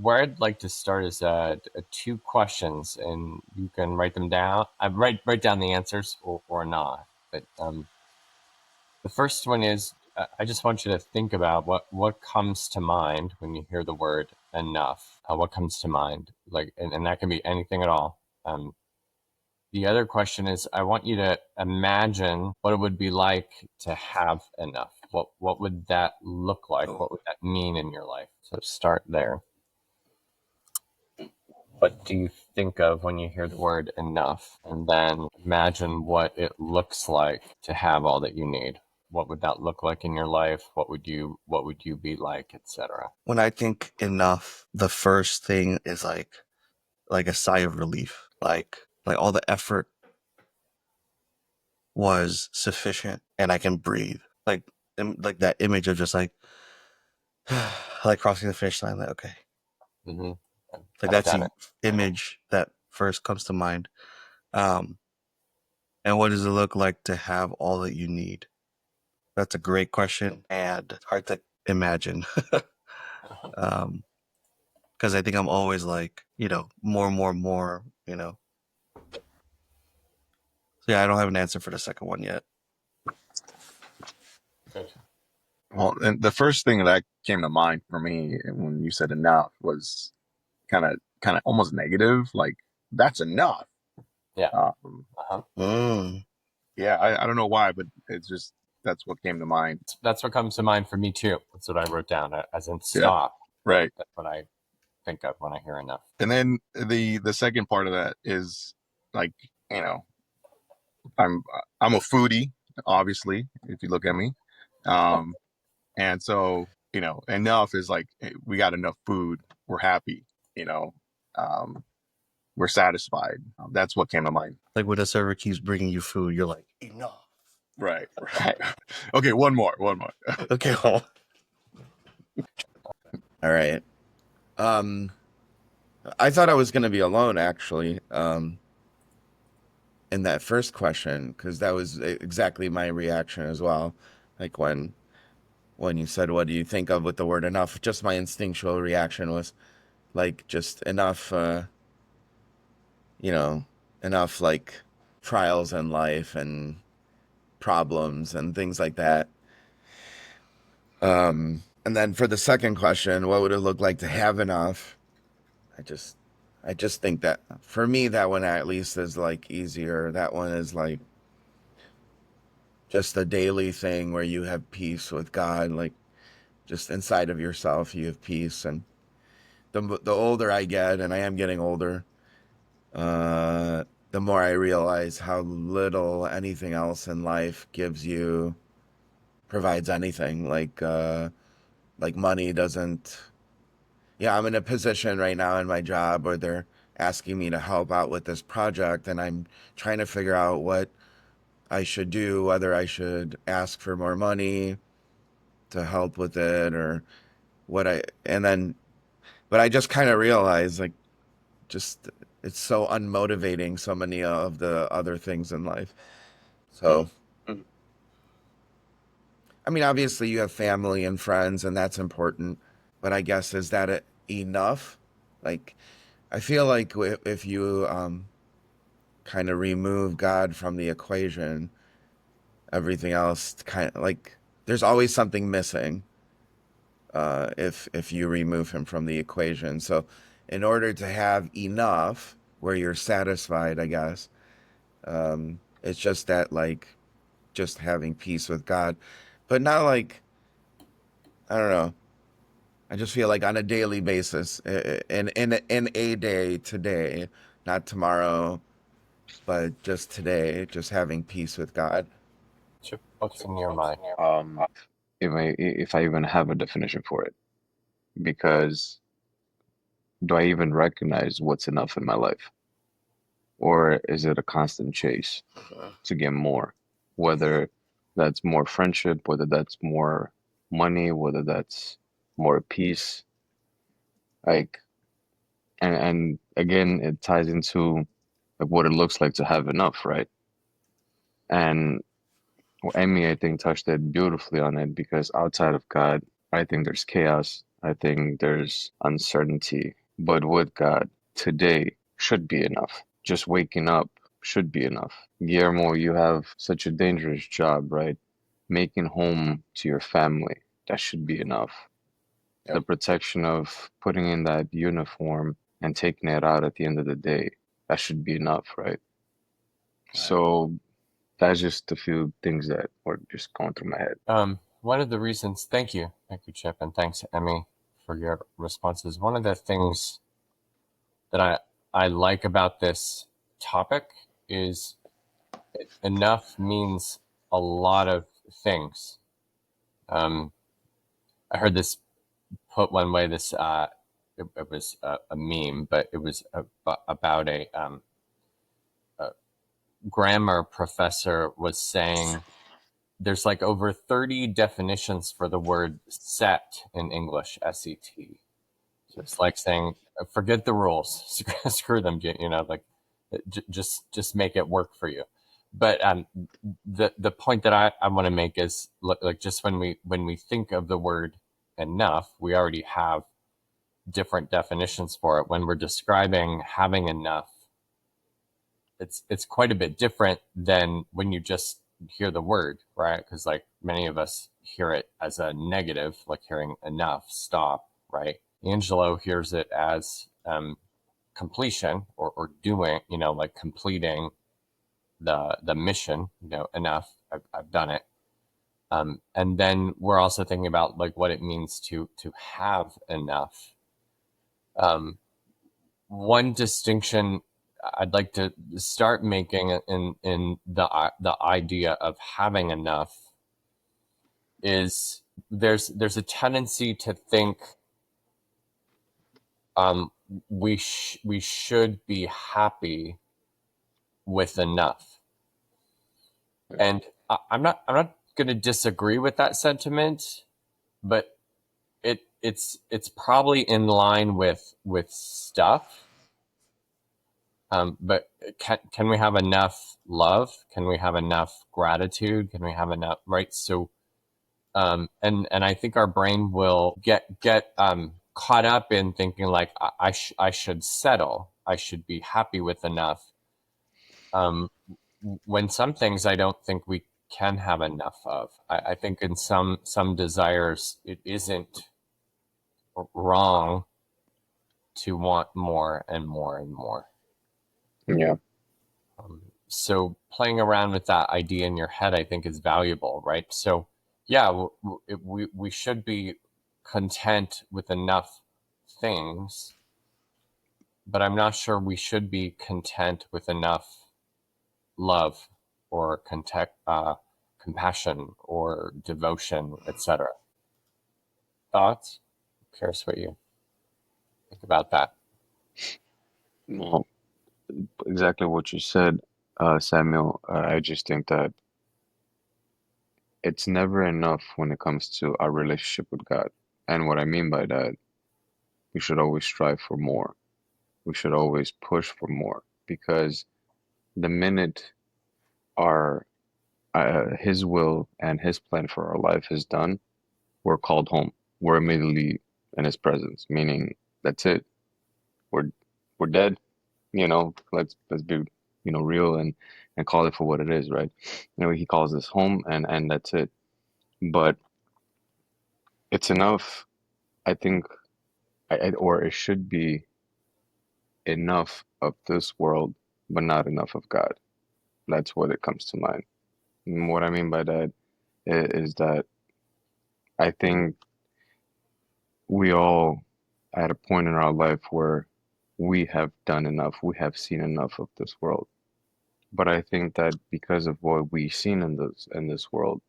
Where I'd like to start is two questions, and you can write them down. Write down the answers or not. But the first one is I just want you to think about what comes to mind when you hear the word enough. What comes to mind, and that can be anything at all. The other question is I want you to imagine what it would be like to have enough. What would that look like? Oh. What would that mean in your life? So start there. What do you think of when you hear the word enough? And then imagine what it looks like to have all that you need. What would that look like in your life? What would you be like, etc.? When I think enough, the first thing is like a sigh of relief. Like all the effort was sufficient and I can breathe. Like that image of just like crossing the finish line, like okay. Mm-hmm. Like I've that's done the it. image that first comes to mind. Um and what does it look like to have all that you need? That's a great question and it's hard to imagine. um because I think I'm always like, more, So yeah, I don't have an answer for the second one yet. Good. Well, and the first thing that came to mind for me when you said enough was kind of almost negative. Like that's enough. Yeah. Um, Uh-huh. Mm. yeah, I don't know why, but it's just that's what came to mind. That's what comes to mind for me too. That's what I wrote down as in Yeah, stop. right. That's what I think of when I hear enough. And then the second part of that is like you know I'm I'm a foodie, obviously, if you look at me. Um, and so, enough is like we got enough food, we're happy, you know, um, we're satisfied. That's what came to mind. Like when a server keeps bringing you food, you're like, enough. Right, right. Okay, one more, one more. Okay, well. All right. Um, I thought I was gonna be alone actually. In that first question, because that was exactly my reaction as well. Like when you said, "What do you think of with the word enough?" Just my instinctual reaction was like just enough. You know, enough like trials in life and problems and things like that. And then for the second question, what would it look like to have enough? I just I just think that for me that one at least is like easier. That one is like just a daily thing where you have peace with God, like just inside of yourself you have peace. And the older I get, and I am getting older, the more I realize how little anything else in life provides anything. Like money doesn't. Yeah, I'm in a position right now in my job where they're asking me to help out with this project, and I'm trying to figure out what I should do, whether I should ask for more money to help with it or and then, but I just kind of realized, like, just, it's so unmotivating, so many of the other things in life. So, I mean, obviously you have family and friends, and that's important, but I guess, is that enough? Like, I feel like if you kind of remove God from the equation, everything else kind of like there's always something missing if you remove him from the equation. So, in order to have enough where you're satisfied, I guess, it's just that like just having peace with God, but not like, I don't know. I just feel like on a daily basis, in a day today, not tomorrow, but just today, just having peace with God. What's in your mind? Um, if I even have a definition for it, because do I even recognize what's enough in my life, or is it a constant chase to get more? Whether that's more friendship, whether that's more money, whether that's more peace, like, and again, it ties into like what it looks like to have enough, right? And Amy, I think, touched it beautifully on it because outside of God, I think there's chaos. I think there's uncertainty. But with God, today should be enough. Just waking up should be enough. Guillermo, you have such a dangerous job, right? Making home to your family, that should be enough. The Yep. protection of putting in that uniform and taking it out at the end of the day, that should be enough, right? Right. So that's just a few things that were just going through my head. One of the reasons, thank you, Chip, and thanks, Emmy, for your responses. One of the things that I like about this topic is enough means a lot of things. Um, I heard this put one way. It was a meme, but it was about a grammar professor was saying there's like over 30 definitions for the word set in English, SET. So it's like saying, forget the rules, screw them, like just make it work for you. But the point that I want to make is like just when we think of the word enough, we already have different definitions for it. When we're describing having enough, it's quite a bit different than when you just hear the word, right? Because like many of us hear it as a negative, like hearing enough, stop, right? Angelo hears it as completion or doing, like completing the mission, enough. I've done it. And then we're also thinking about like what it means to have enough. Um, One distinction I'd like to start making in the idea of having enough is there's a tendency to think um, we should be happy with enough, and I'm not going to disagree with that sentiment, but it's probably in line with stuff. But can we have enough love? Can we have enough gratitude? Can we have enough, right? So and I think our brain will get caught up in thinking like I should settle. I should be happy with enough. Um, when some things I don't think we can have enough of. I think in some desires it isn't wrong to want more and more and more. Yeah. So playing around with that idea in your head, I think, is valuable, right? So yeah, we should be content with enough things, but I'm not sure we should be content with enough love or compassion or devotion, etc. Thoughts? I'm curious what you think about that. Well, exactly what you said, Samuel. I just think that it's never enough when it comes to our relationship with God. And what I mean by that, we should always strive for more. We should always push for more because the minute our His will and His plan for our life is done, we're called home. We're immediately in His presence, meaning that's it. We're we're dead. Let's be real and call it for what it is, right? He calls us home, and that's it. But it's enough, I think, or it should be enough of this world, but not enough of God. That's what it comes to mind. And what I mean by that is that I think we all at a point in our life where we have done enough, we have seen enough of this world. But I think that because of what we've seen in this world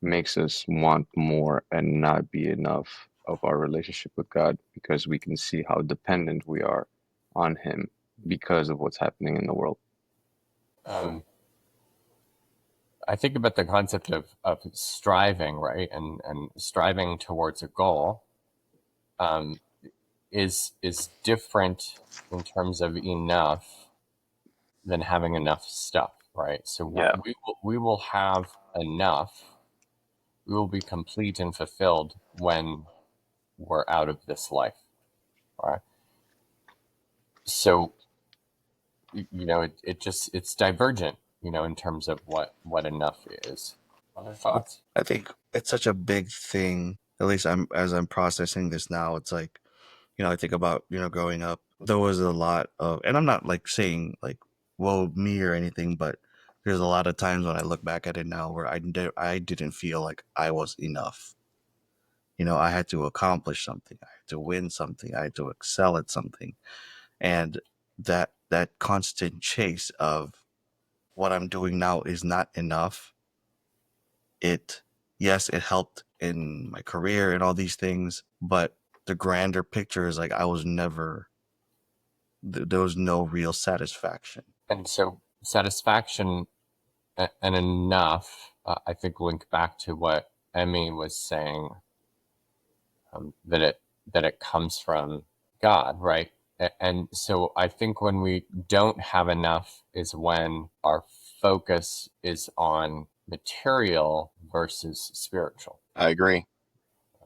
makes us want more and not be enough of our relationship with God because we can see how dependent we are on Him because of what's happening in the world. Um, I think about the concept of striving, right, and striving towards a goal. Um, is different in terms of enough than having enough stuff, right? So Yeah. we will have enough. We will be complete and fulfilled when we're out of this life. Right? So it's divergent, in terms of what enough is. Other thoughts? I think it's such a big thing. At least as I'm processing this now, it's like, I think about, growing up, there was a lot of, and I'm not like saying like, woe me or anything, but there's a lot of times when I look back at it now where I didn't feel like I was enough. I had to accomplish something. I had to win something. I had to excel at something. And that constant chase of what I'm doing now is not enough. Yes, it helped in my career and all these things, but the grander picture is like there was no real satisfaction. And so satisfaction and enough, I think, link back to what Emmy was saying, that it comes from God, right? And so I think when we don't have enough is when our focus is on material versus spiritual. I agree.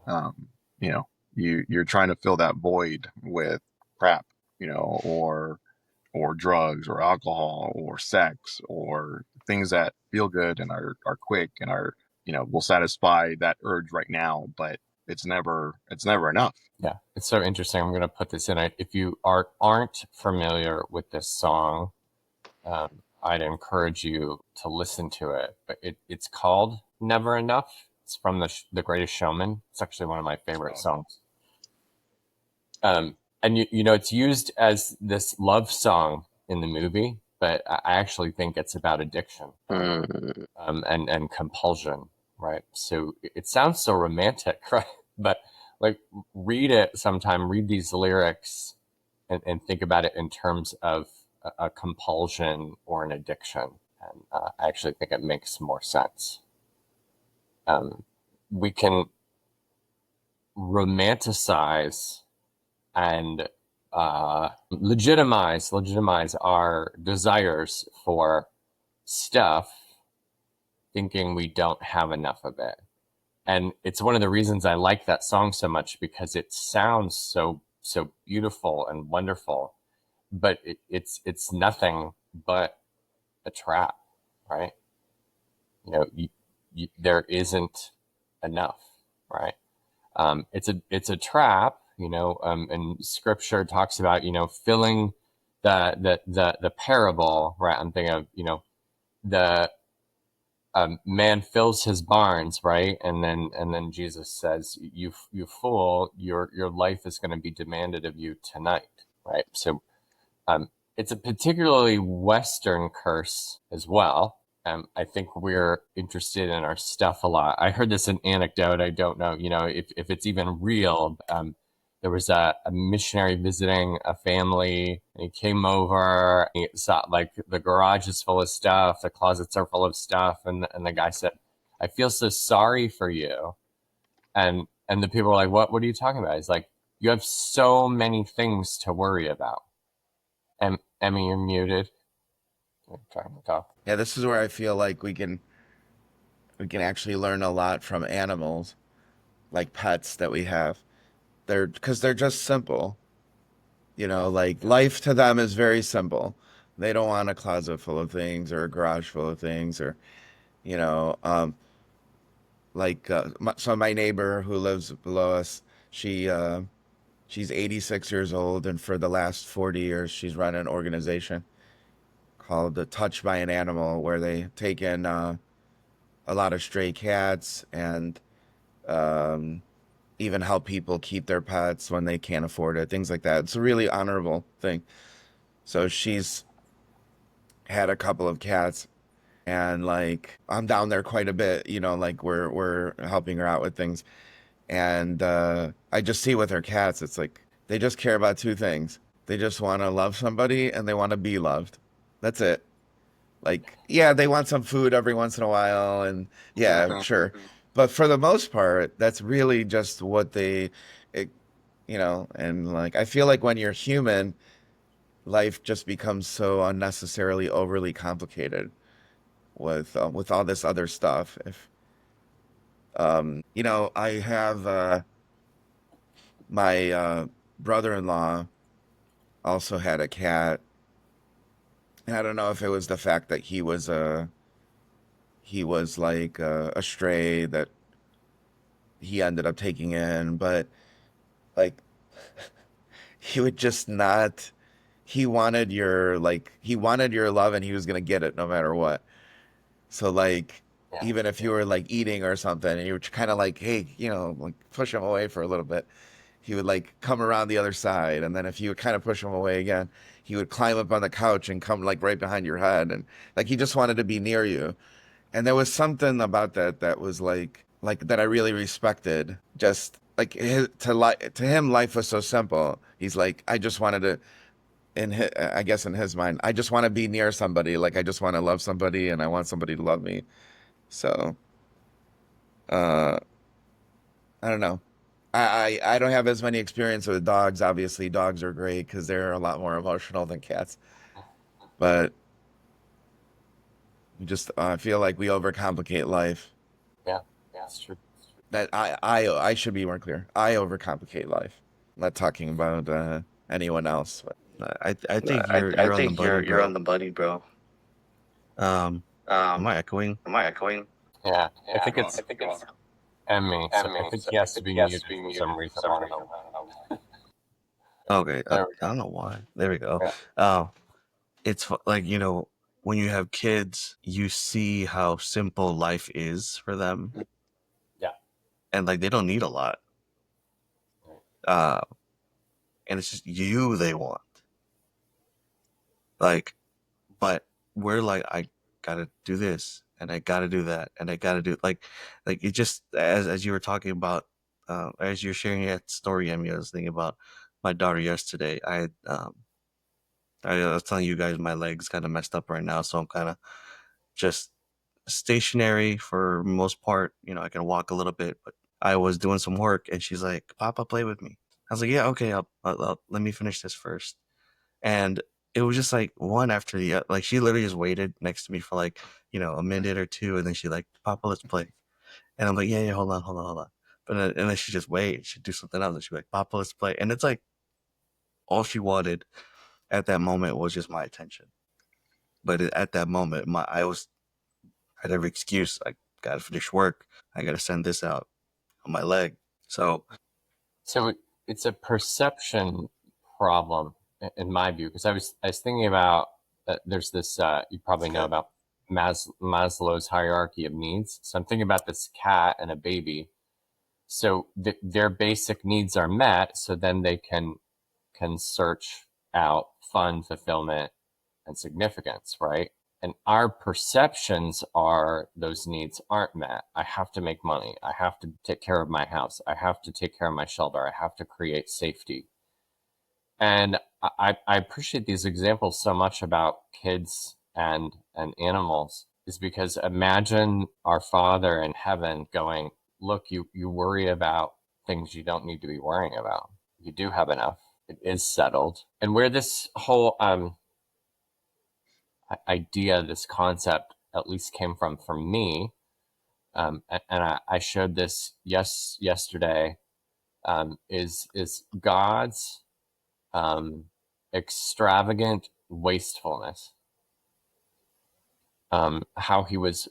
Um, you know, you're trying to fill that void with crap, or drugs or alcohol or sex or things that feel good and are quick and are, will satisfy that urge right now, but it's never enough. Yeah, it's so interesting. I'm going to put this in. If you aren't familiar with this song, I'd encourage you to listen to it. But it's called "Never Enough." It's from the Greatest Showman. It's actually one of my favorite songs. And it's used as this love song in the movie, but I actually think it's about addiction, and compulsion, right? So it sounds so romantic, right? But like, read it sometime. Read these lyrics and think about it in terms of a compulsion or an addiction, and I actually think it makes more sense. We can romanticize and legitimize our desires for stuff, thinking we don't have enough of it. And it's one of the reasons I like that song so much, because it sounds so beautiful and wonderful, but it's nothing but a trap, right? There isn't enough, right? It's a trap, and scripture talks about, filling the parable, right? I'm thinking of, the man fills his barns, right? And then Jesus says, you fool, your life is going to be demanded of you tonight, right? So it's a particularly Western curse as well. I think we're interested in our stuff a lot. I heard this an anecdote. I don't know, if it's even real. There was a missionary visiting a family, and he came over. And he saw, like, the garage is full of stuff, the closets are full of stuff, and the guy said, "I feel so sorry for you." And the people were like, "What are you talking about?" He's like, "You have so many things to worry about." Emmy, you're muted. I'm trying to talk. Yeah, this is where I feel like we can actually learn a lot from animals, like pets that we have. Because they're just simple. Like life to them is very simple. They don't want a closet full of things or a garage full of things, or you know, um, so my neighbor who lives below us, she's 86 years old, and for the last 40 years, she's run an organization called the Touch by an Animal, where they take in a lot of stray cats and um, even help people keep their pets when they can't afford it, things like that. It's a really honorable thing. So she's had a couple of cats, and like I'm down there quite a bit, like we're helping her out with things. And I just see with her cats, it's like they just care about two things. They just want to love somebody and they want to be loved. That's it. Like, yeah, they want some food every once in a while, and yeah, sure. But for the most part, that's really just what it, and like I feel like when you're human, life just becomes so unnecessarily overly complicated with all this other stuff. I have My brother-in-law also had a cat. I don't know if it was the fact that he was like a stray that he ended up taking in, but like he would just not. He wanted your love, and he was gonna get it no matter what. So like Yeah. even if you were like eating or something, and you were kind of like, hey, like push him away for a little bit, he would like come around the other side, and then if you would kind of push him away again, he would climb up on the couch and come like right behind your head, and like he just wanted to be near you. And there was something about that was like that I really respected. Just like to him, life was so simple. He's like, I just wanted to, I guess in his mind, I just want to be near somebody. Like I just want to love somebody, and I want somebody to love me. So uh, I don't know. I don't have as many experience with dogs. Obviously, dogs are great because they're a lot more emotional than cats. But we just feel like we overcomplicate life. Yeah, that's true. That I should be more clear. I overcomplicate life. I'm not talking about anyone else. But I think I you're on the think money, you're on bro. the money, bro. Am I echoing? Am I echoing? Yeah, I Yeah, think it's I think it's Emmy, so I Emmy. think So he I has to think be he has to muted be for muted some for reason. some I don't reason. know. I don't know. Okay, There I don't know why. There we go. we go. Oh, like when you have kids, you see how simple life is for them, Yeah. and like they don't need a lot. Uh, and it's just you they want. Like, but we're like, I gotta do this, and I gotta do that, and I gotta do like it just as you were talking about, as you're sharing that story, Emmy, I was thinking about my daughter yesterday. I was telling you guys my legs kind of messed up right now, so I'm kind of just stationary for most part. I can walk a little bit, but I was doing some work, and she's like, "Papa, play with me." I was like, "Yeah, okay. I'll let me finish this first." And it was just like one after the other. Like she literally just waited next to me for like a minute or two, and then she like, "Papa, let's play." And I'm like, "Yeah, yeah, hold on, hold on, hold on." And then she just wait. She'd do something else, and she'd be like, "Papa, let's play." And it's like all she wanted at that moment was just my attention. But at that moment, I had every excuse. I gotta finish work. I gotta send this out on my leg. So It's a perception problem in my view, because I was thinking about there's this you probably it's know good. about Maslow's hierarchy of needs. So I'm thinking about this cat and a baby. So their basic needs are met, so then they can search out fun, fulfillment, and significance, right? And our perceptions are those needs aren't met. I have to make money. I have to take care of my house. I have to take care of my shelter. I have to create safety. And I appreciate these examples so much about kids and animals is because imagine our Father in heaven going, look, you worry about things you don't need to be worrying about. You do have enough. It is settled. And where this whole idea, this concept, at least came from for me, and I showed this yesterday, is God's extravagant wastefulness. How he was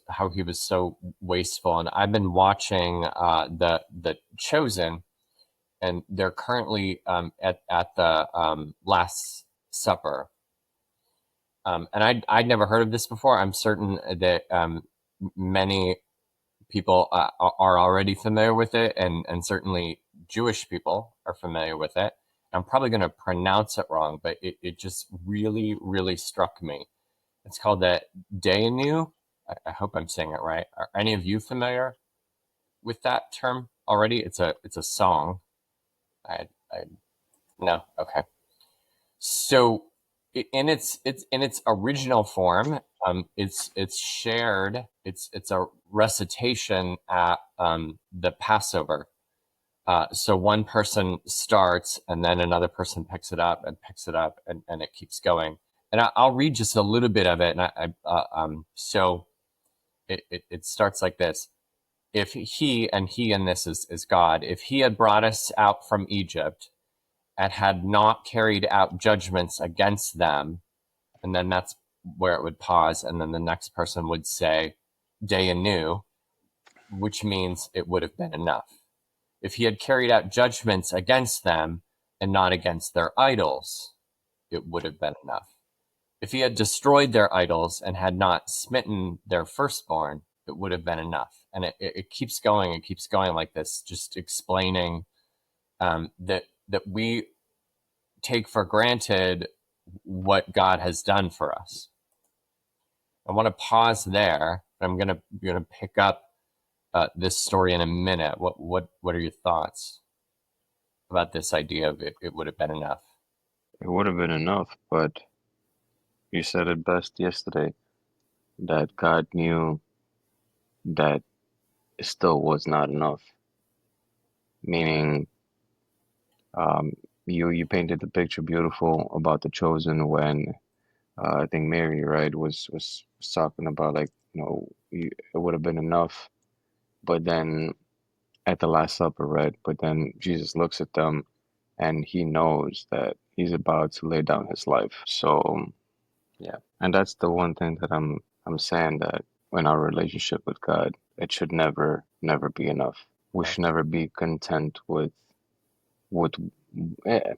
so wasteful, and I've been watching the Chosen, and they're currently at the Last Supper. And I'd never heard of this before. I'm certain that many people are already familiar with it, and certainly Jewish people are familiar with it. I'm probably going to pronounce it wrong, but it just really, really struck me. It's called the Dayenu. I hope I'm saying it right. Are any of you familiar with that term already? It's a song. I no, okay. So it's in its original form, it's shared. It's a recitation at the Passover. So one person starts, and then another person picks it up and picks it up, and it keeps going. And I'll read just a little bit of it. And so it starts like this: if he, and he in this is God, if he had brought us out from Egypt and had not carried out judgments against them, and then that's where it would pause, and then the next person would say, day anew, which means it would have been enough. If he had carried out judgments against them and not against their idols, it would have been enough. If he had destroyed their idols and had not smitten their firstborn, it would have been enough. And it keeps going and keeps going like this, just explaining that we take for granted what God has done for us. I want to pause there. I'm gonna pick up this story in a minute. What are your thoughts about this idea of it would have been enough? It would have been enough, but you said it best yesterday that God knew that it still was not enough. Meaning, um, you painted the picture beautiful about the chosen when I think Mary, right, was talking about like, it would have been enough, but then at the Last Supper, right? But then Jesus looks at them and he knows that he's about to lay down his life. So yeah, and that's the one thing that I'm saying, that in our relationship with God, it should never be enough. We Right. should never be content with eh,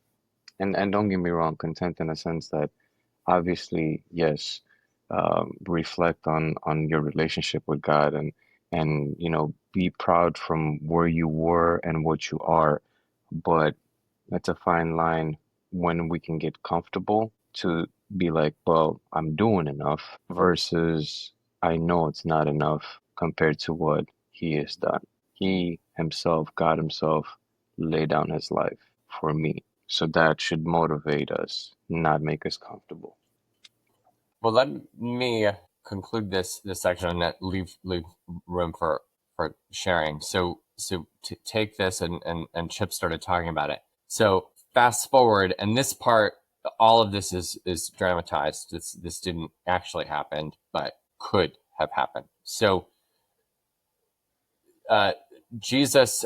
and don't get me wrong, content in a sense that obviously, yes, reflect on your relationship with God, and be proud from where you were and what you are, but that's a fine line when we can get comfortable to be like, well, I'm doing enough versus I know it's not enough compared to what he has done. He himself, God himself, laid down his life for me. So that should motivate us, not make us comfortable. Well, let me conclude this section and leave room for sharing. So to take this, and Chip started talking about it. So fast forward, and this part, all of this is dramatized. This didn't actually happen, but could have happened. So uh, Jesus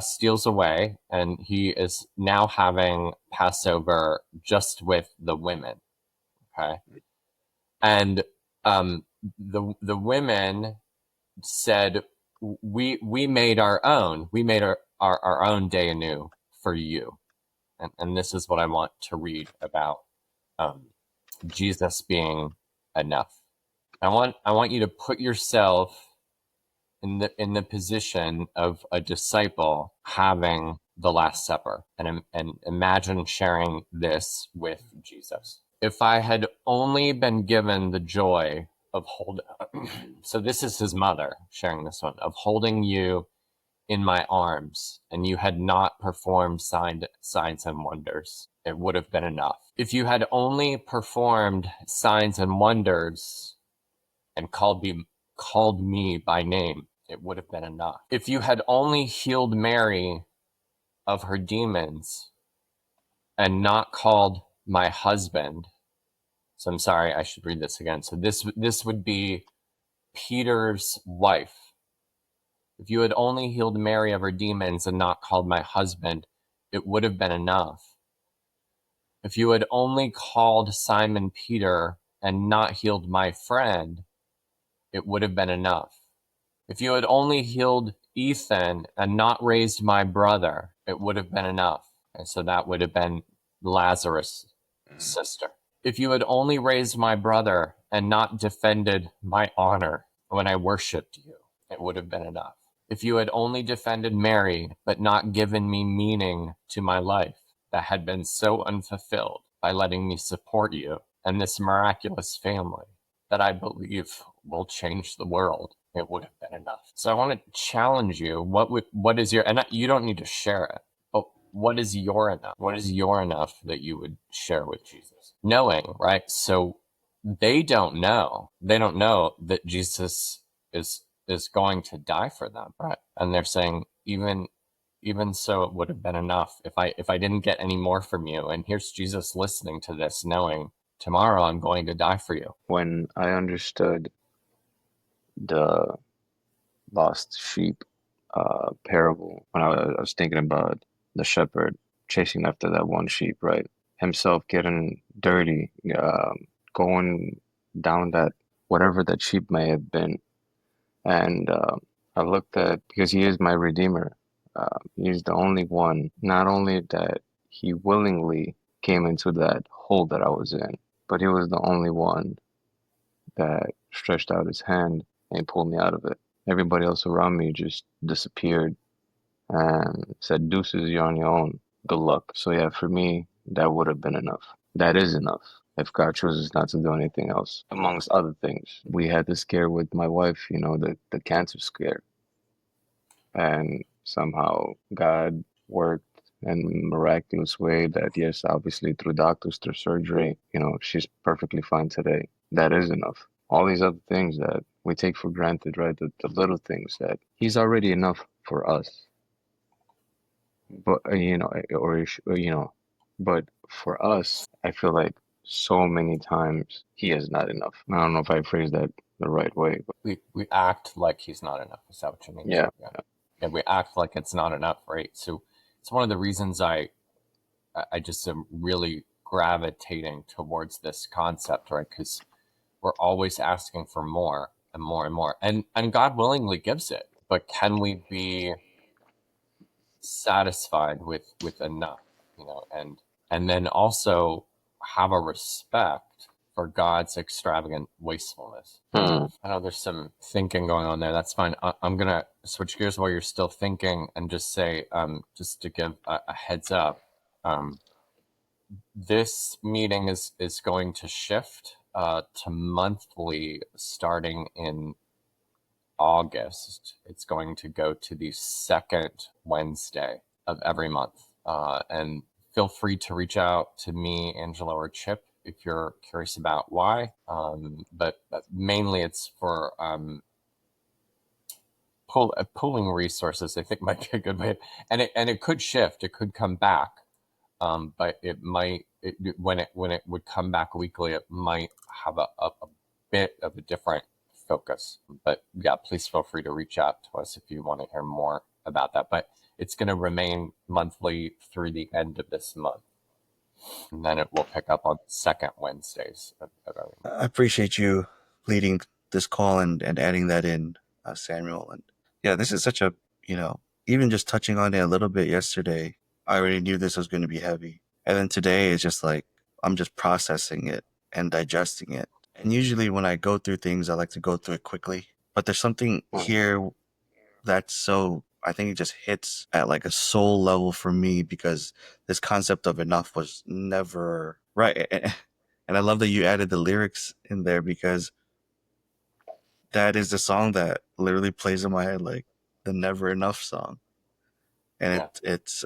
steals away, and he is now having Passover just with the women. Okay, and the women said, we made our own. We made our own day anew for you, and this is what I want to read about Jesus being enough. I want you to put yourself in the position of a disciple having the Last Supper, and imagine sharing this with Jesus. If I had only been given the joy of holding, so this is his mother sharing this one, of holding you in my arms, and you had not performed signs and wonders, it would have been enough. If you had only performed signs and wonders and called me by name, it would have been enough. If you had only healed Mary of her demons and not called my husband, so I'm sorry, I should read this again. So this would be Peter's wife. If you had only healed Mary of her demons and not called my husband, it would have been enough. If you had only called Simon Peter and not healed my friend, it would have been enough. If you had only healed Ethan and not raised my brother, it would have been enough. And so that would have been Lazarus' sister. If you had only raised my brother and not defended my honor when I worshipped you, it would have been enough. If you had only defended Mary, but not given me meaning to my life that had been so unfulfilled by letting me support you and this miraculous family that I believe will change the world, it would have been enough. So I want to challenge you. What is your, and you don't need to share it, but what is your enough? What is your enough that you would share with Jesus? Knowing, right? So they don't know. They don't know that Jesus is going to die for them, right? And they're saying, even so, it would have been enough if I didn't get any more from you. And here's Jesus listening to this, knowing tomorrow I'm going to die for you. When I understood the lost sheep parable when I was thinking about the shepherd chasing after that one sheep, right? Himself getting dirty, going down that whatever that sheep may have been. And I looked at, because he is my redeemer, he's the only one, not only that he willingly came into that hole that I was in, but he was the only one that stretched out his hand and pulled me out of it. Everybody else around me just disappeared and said, deuces, you're on your own. Good luck. So yeah, for me, that would have been enough. That is enough. If God chooses not to do anything else, amongst other things. We had the scare with my wife, the cancer scare. And somehow God worked in a miraculous way that, yes, obviously through doctors, through surgery, she's perfectly fine today. That is enough. All these other things that we take for granted, right? The little things that He's already enough for us. But but for us, I feel like so many times He is not enough. I don't know if I phrased that the right way, but We act like he's not enough. Is that what you mean? yeah. Yeah, we act like it's not enough, right? So it's one of the reasons I just am really gravitating towards this concept, right? Because we're always asking for more and more and more, and God willingly gives it. But can we be satisfied with enough, and then also have a respect for God's extravagant wastefulness? Hmm. I know there's some thinking going on there. That's fine. I'm gonna switch gears while you're still thinking and just say, just to give a heads up, this meeting is going to shift to monthly starting in August. It's going to go to the second Wednesday of every month. And feel free to reach out to me, Angela, or Chip if you're curious about why. But mainly it's for pooling resources. I think might be a good way, and it could shift. It could come back, but it might when it would come back weekly, it might have a bit of a different focus. But yeah, please feel free to reach out to us if you want to hear more about that. But it's going to remain monthly through the end of this month, and then it will pick up on second Wednesdays of every month. I appreciate you leading this call and adding that in, Samuel. And yeah, this is such a, even just touching on it a little bit yesterday, I already knew this was going to be heavy. And then today it's just like, I'm just processing it and digesting it. And usually when I go through things, I like to go through it quickly. But there's something here that's so, I think it just hits at like a soul level for me, because this concept of enough was never right. And I love that you added the lyrics in there, because that is the song that literally plays in my head, like the Never Enough song. And Yeah. it's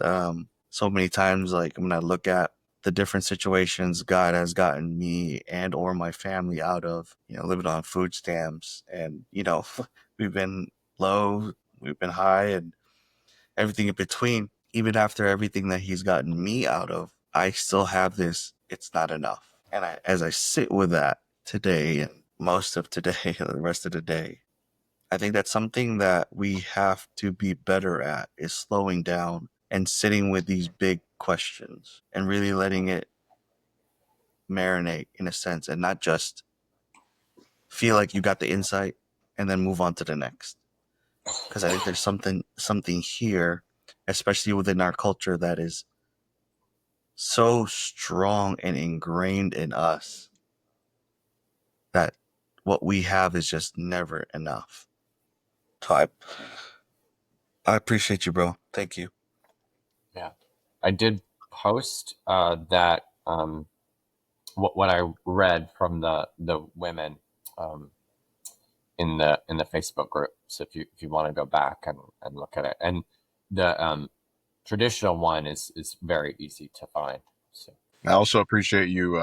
so many times, like when I look at the different situations God has gotten me and or my family out of, living on food stamps, and we've been low, we've been high, and everything in between. Even after everything that He's gotten me out of, I still have this, it's not enough. And as I sit with that today and most of today, the rest of the day, I think that's something that we have to be better at, is slowing down and sitting with these big questions and really letting it marinate in a sense, and not just feel like you got the insight and then move on to the next. Because I think there's something here, especially within our culture, that is so strong and ingrained in us, that what we have is just never enough. So I appreciate you, bro. Thank you. Yeah, I did post that what I read from the women in the Facebook group. So if you want to go back and look at it, and the traditional one is very easy to find. So I also appreciate you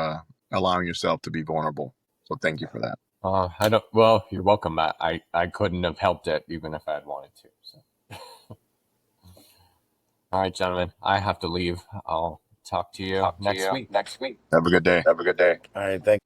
allowing yourself to be vulnerable. So thank you for that. I don't. Well, you're welcome. I couldn't have helped it even if I had wanted to. So. All right, gentlemen, I have to leave. I'll talk to you next week. Have a good day. All right. Thank